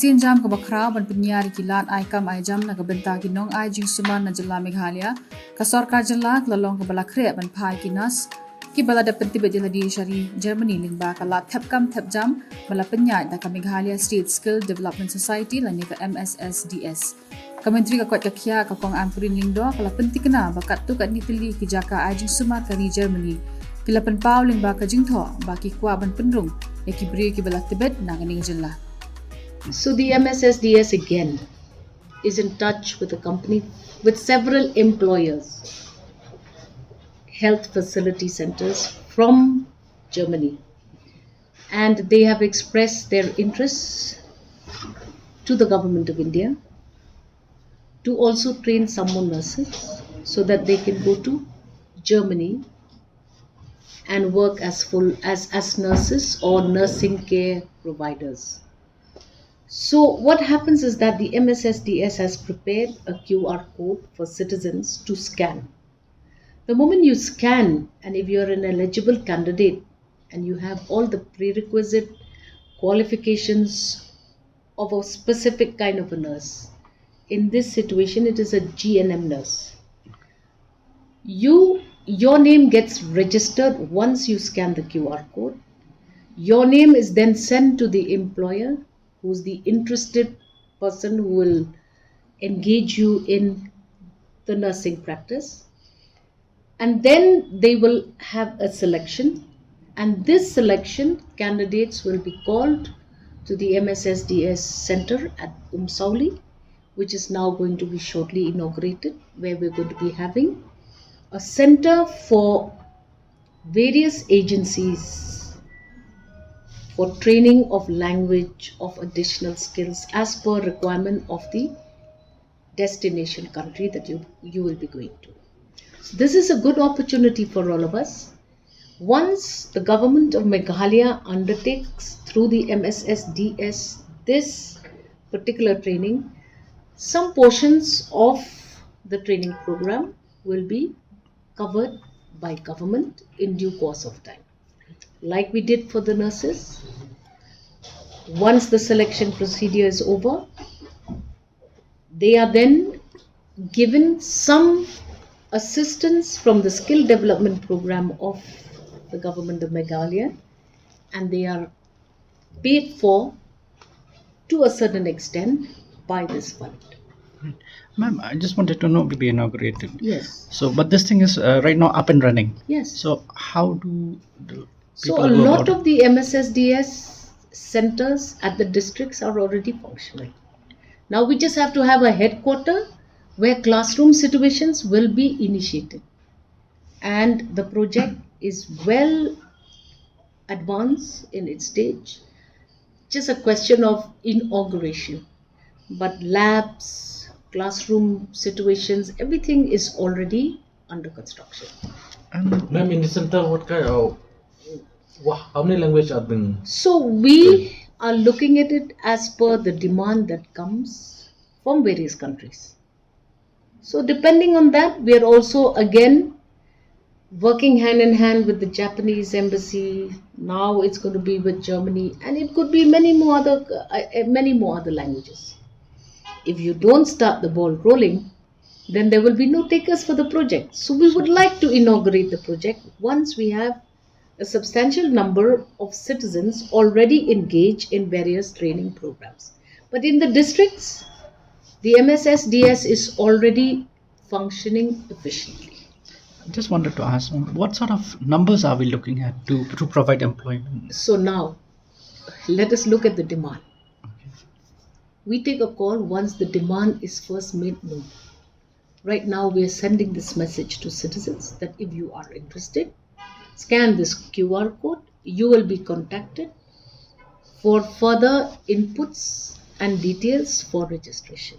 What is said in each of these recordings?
Asin jam ka bakra ban penyari kilat ai kam ai jam na ka benta kinong ai jing suman na jala Meghalaya ka Sorkar jala lalong ka Pynkhreh ban Phah kinas ki bala da penti bejala di shari Germany Lyngba ka la thap kam thap jam bala penyai da ka Meghalaya State Skill Development Society la ni ka Mssds. Kementri ka kwat ka khia ka kong ampurin lingdo ka la penti kena bakat tu ka ni tili ki jaka ai jing suma ka ri Germany ki la pen pau Lyngba ka jing tho ba ki kwa ban penrung ya ki bri ki bala tibet na ganing jala. So the Mssds again is in touch with the company, with several employers, health facility centers from Germany, and they have expressed their interests to the government of India to also train some more nurses so that they can go to Germany and work as nurses or nursing care providers. So what happens is that the Mssds has prepared a QR code for citizens to scan. The moment you scan, and if you're an eligible candidate and you have all the prerequisite qualifications of a specific kind of a nurse, in this situation it is a GNM nurse. Your name gets registered once you scan the QR code. Your name is then sent to the employer, who's the interested person who will engage you in the nursing practice. And then they will have a selection, and this selection candidates will be called to the Mssds center at Umsauli, which is now going to be shortly inaugurated, where we're going to be having a center for various agencies for training of language, of additional skills as per requirement of the destination country that you will be going to. So this is a good opportunity for all of us. Once the government of Meghalaya undertakes through the Mssds this particular training, some portions of the training program will be covered by government in due course of time. Like we did for the nurses, once the selection procedure is over, they are then given some assistance from the skill development program of the government of Meghalaya, and they are paid for to a certain extent by this fund. Ma'am, I just wanted to know to be inaugurated. Yes. So, but this thing is right now up and running. Yes. So, how do the So people a go lot about of the Mssds centers at the districts are already functioning. Now we just have to have a headquarter where classroom situations will be initiated. And the project is well advanced in its stage. Just a question of inauguration. But labs, classroom situations, everything is already under construction. And Ma'am, in the center, what kind of how many languages are being? So we are looking at it as per the demand that comes from various countries. So depending on that, we are also again working hand in hand with the Japanese embassy. Now it's going to be with Germany, and it could be many more other languages. If you don't start the ball rolling, then there will be no takers for the project. So we would like to inaugurate the project once we have a substantial number of citizens already engaged in various training programs. But in the districts, the Mssds is already functioning efficiently. I just wanted to ask, what sort of numbers are we looking at to provide employment? So now, let us look at the demand. We take a call once the demand is first made known. Right now, we are sending this message to citizens that if you are interested, scan this QR code, you will be contacted for further inputs and details for registration.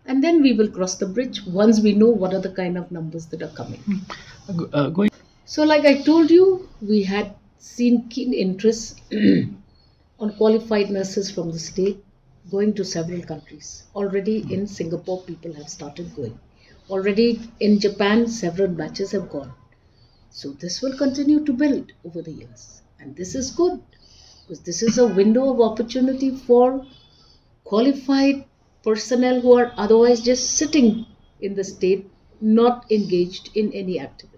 And then we will cross the bridge once we know what are the kind of numbers that are coming. Going. So like I told you, we had seen keen interest on qualified nurses from the state going to several countries. Already in Singapore, people have started going. Already in Japan, several batches have gone. So this will continue to build over the years. And this is good, because this is a window of opportunity for qualified personnel who are otherwise just sitting in the state, not engaged in any activity.